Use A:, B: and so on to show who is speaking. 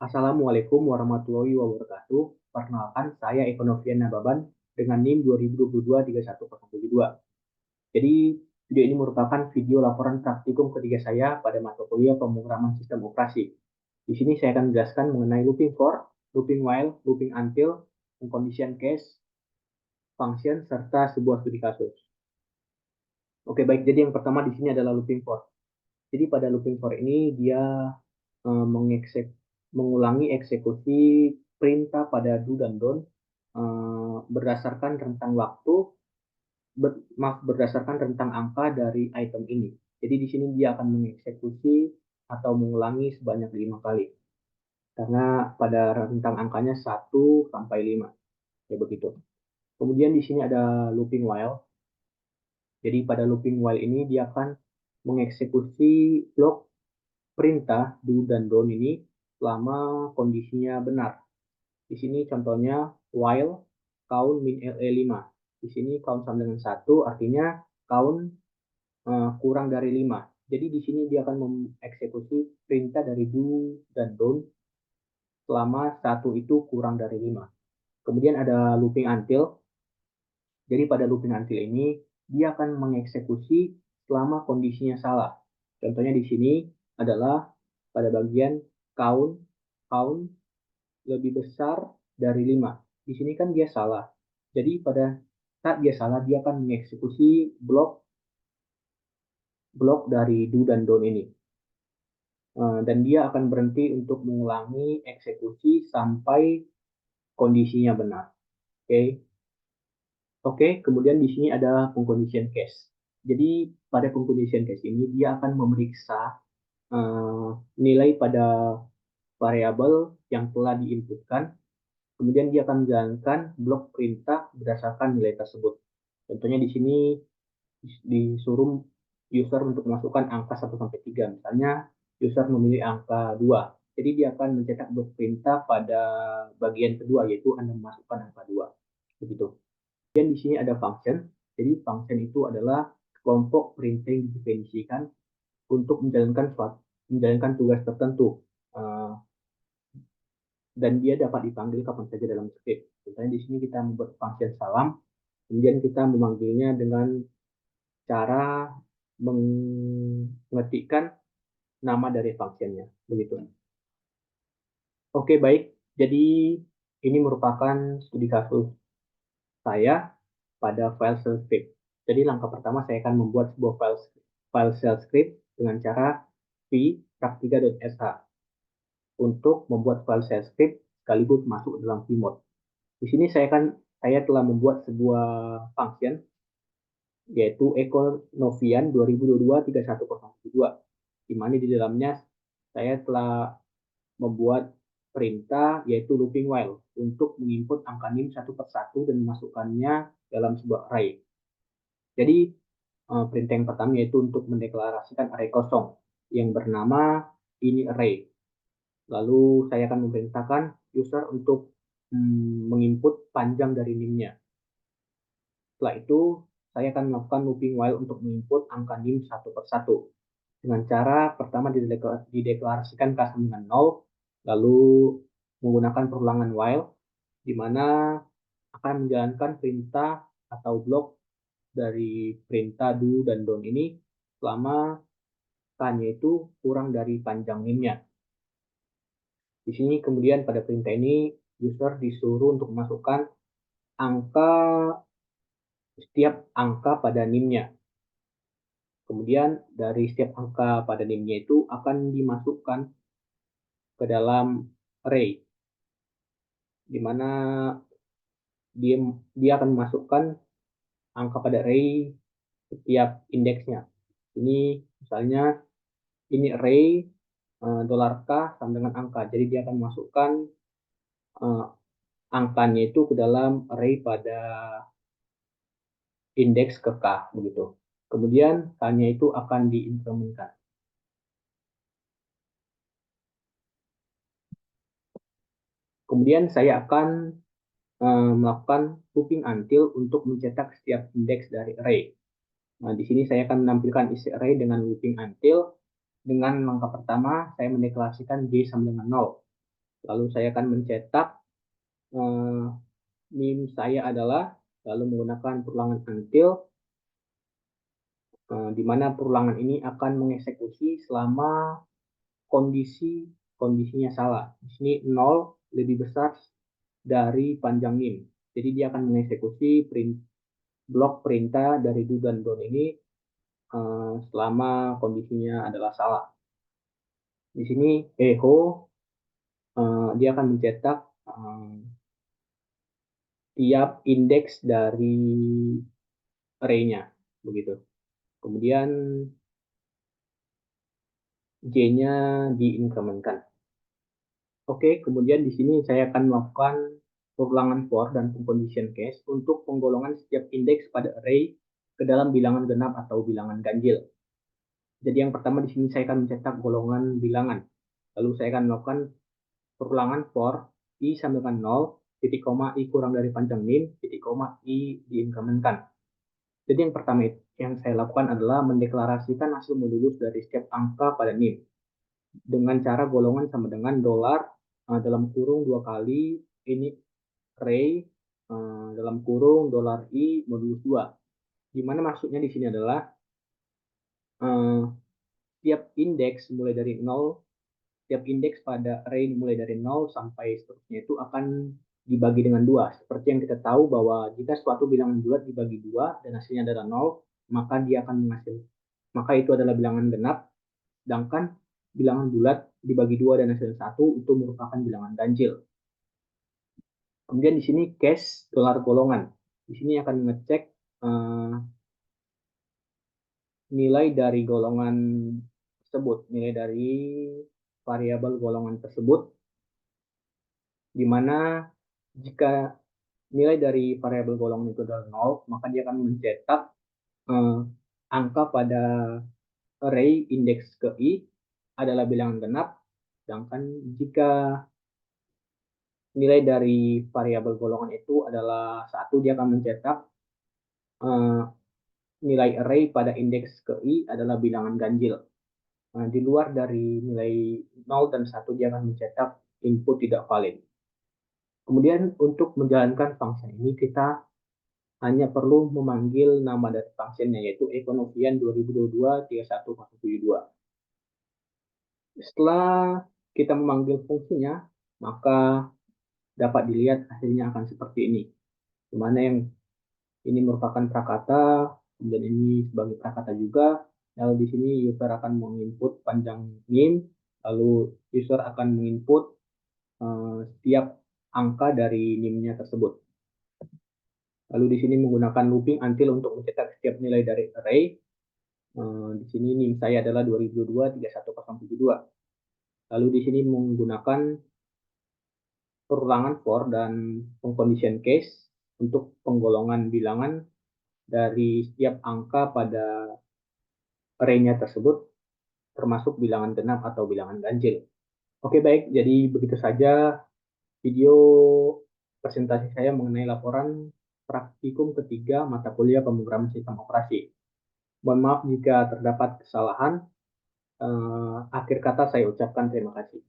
A: Assalamualaikum warahmatullahi wabarakatuh. Perkenalkan, saya Eko Novian Nababan dengan NIM 2022-31072. Jadi, video ini merupakan video laporan praktikum ketiga saya pada mata kuliah pemrograman sistem operasi. Di sini saya akan menjelaskan mengenai looping for, looping while, looping until, condition case, function, serta sebuah studi kasus. Oke, baik. Jadi yang pertama di sini adalah looping for. Jadi pada looping for ini dia mengulangi eksekusi perintah pada do dan don't berdasarkan rentang waktu, berdasarkan rentang angka dari item ini. Jadi di sini dia akan mengeksekusi atau mengulangi sebanyak 5 kali. Karena pada rentang angkanya 1 sampai 5. Ya begitu. Kemudian di sini ada looping while. Jadi pada looping while ini dia akan mengeksekusi blok perintah do dan don't ini selama kondisinya benar. Di sini contohnya while count min LE 5. Di sini count sama dengan 1 artinya count kurang dari 5. Jadi di sini dia akan mengeksekusi perintah dari do dan don't selama 1 itu kurang dari 5. Kemudian ada looping until. Jadi pada looping until ini dia akan mengeksekusi selama kondisinya salah. Contohnya di sini adalah pada bagian count count lebih besar dari 5. Di sini kan dia salah. Jadi pada saat dia salah, dia akan mengeksekusi blok dari do dan don't ini. Dan dia akan berhenti untuk mengulangi eksekusi sampai kondisinya benar. Oke. Oke, kemudian di sini ada pengcondition case. Jadi pada pengcondition case ini dia akan memeriksa nilai pada variabel yang telah diinputkan. Kemudian dia akan menjalankan blok perintah berdasarkan nilai tersebut. Contohnya di sini disuruh user untuk memasukkan angka 1 sampai 3. Misalnya user memilih angka 2. Jadi dia akan mencetak blok perintah pada bagian kedua yaitu Anda memasukkan angka 2. Begitu. Dan di sini ada function. Jadi function itu adalah kelompok perintah yang didefinisikan untuk menjalankan tugas tertentu. Dan dia dapat dipanggil kapan saja dalam script. Misalnya di sini kita membuat function salam, kemudian kita memanggilnya dengan cara mengetikkan nama dari functionnya. Begitu. Oke, baik. Jadi ini merupakan studi kasus saya pada file shell script. Jadi langkah pertama saya akan membuat sebuah file shell script dengan cara v-praktika.sh untuk membuat file shell script sekaligus masuk dalam vmode. Di sini saya telah membuat sebuah function yaitu Eko Novian 2022-31072, di mana di dalamnya saya telah membuat perintah yaitu looping while untuk menginput angka NIM satu per satu dan memasukkannya dalam sebuah array. Jadi perintah yang pertama yaitu untuk mendeklarasikan array kosong yang bernama ini array. Lalu saya akan memerintahkan user untuk menginput panjang dari NIM-nya. Setelah itu, saya akan melakukan looping while untuk menginput angka NIM satu per satu. Dengan cara pertama dideklarasikan K sama dengan 0, lalu menggunakan perulangan while, di mana akan menjalankan perintah atau blok dari perintah do dan don't ini selama K-nya itu kurang dari panjang NIM-nya. Di sini kemudian pada perintah ini, user disuruh untuk memasukkan setiap angka pada NIM-nya. Kemudian dari setiap angka pada NIM-nya itu akan dimasukkan ke dalam array, di mana dia akan memasukkan angka pada array setiap indeksnya. Ini misalnya ini array $K sama dengan angka. Jadi dia akan memasukkan angkanya itu ke dalam array pada indeks ke K begitu. Kemudian K-nya itu akan diinkrementkan. Kemudian saya akan melakukan looping until untuk mencetak setiap indeks dari array. Nah, di sini saya akan menampilkan isi array dengan looping until. Dengan langkah pertama, saya mendeklarasikan J sama dengan 0. Lalu saya akan mencetak NIM saya adalah, lalu menggunakan perulangan until, di mana perulangan ini akan mengeksekusi selama kondisinya salah. Di sini 0 lebih besar dari panjang NIM. Jadi dia akan mengeksekusi blok perintah dari do dan don't ini selama kondisinya adalah salah. Di sini echo dia akan mencetak tiap indeks dari array-nya, begitu. Kemudian J-nya diinkrementkan. Oke, kemudian di sini saya akan melakukan perulangan for dan condition case untuk penggolongan setiap indeks pada array ke dalam bilangan genap atau bilangan ganjil. Jadi yang pertama di sini saya akan mencetak golongan bilangan. Lalu saya akan melakukan perulangan for i sama dengan 0, titik koma i kurang dari panjang min, titik koma i diinkrementkan. Jadi yang pertama yang saya lakukan adalah mendeklarasikan hasil modulus dari setiap angka pada NIM dengan cara golongan sama dengan dolar dalam kurung 2 kali ini array dalam kurung dolar i modulus 2. Di mana maksudnya di sini adalah tiap indeks mulai dari 0, tiap indeks pada array mulai dari 0 sampai seterusnya itu akan dibagi dengan 2. Seperti yang kita tahu bahwa jika suatu bilangan bulat dibagi 2 dan hasilnya adalah 0, maka dia akan menghasilkan, maka itu adalah bilangan genap. Sedangkan bilangan bulat dibagi 2 dan hasilnya 1 itu merupakan bilangan ganjil. Kemudian di sini case dolar golongan. Di sini akan mengecek nilai dari golongan tersebut, nilai dari variabel golongan tersebut, di mana jika nilai dari variabel golongan itu adalah 0, maka dia akan mencetak angka pada array indeks ke i adalah bilangan genap, sedangkan jika nilai dari variabel golongan itu adalah 1, dia akan mencetak nilai array pada indeks ke i adalah bilangan ganjil. Di luar dari nilai 0 dan 1, dia akan mencetak input tidak valid. Kemudian untuk menjalankan function ini kita hanya perlu memanggil nama dari functionnya, yaitu Econovian 2022-31072. Setelah kita memanggil fungsinya, maka dapat dilihat hasilnya akan seperti ini. Di mana yang ini merupakan prakata, kemudian ini sebagai prakata juga. Lalu di sini user akan menginput panjang NIM, lalu user akan menginput setiap angka dari NIM-nya tersebut. Lalu di sini menggunakan looping until untuk mencetak setiap nilai dari array. Di sini NIM saya adalah 2022-31072. Lalu di sini menggunakan perulangan for dan condition case untuk penggolongan bilangan dari setiap angka pada array-nya tersebut, termasuk bilangan genap atau bilangan ganjil. Oke, baik. Jadi begitu saja video presentasi saya mengenai laporan praktikum ketiga mata kuliah pemrograman sistem operasi. Mohon maaf jika terdapat kesalahan. Akhir kata saya ucapkan terima kasih.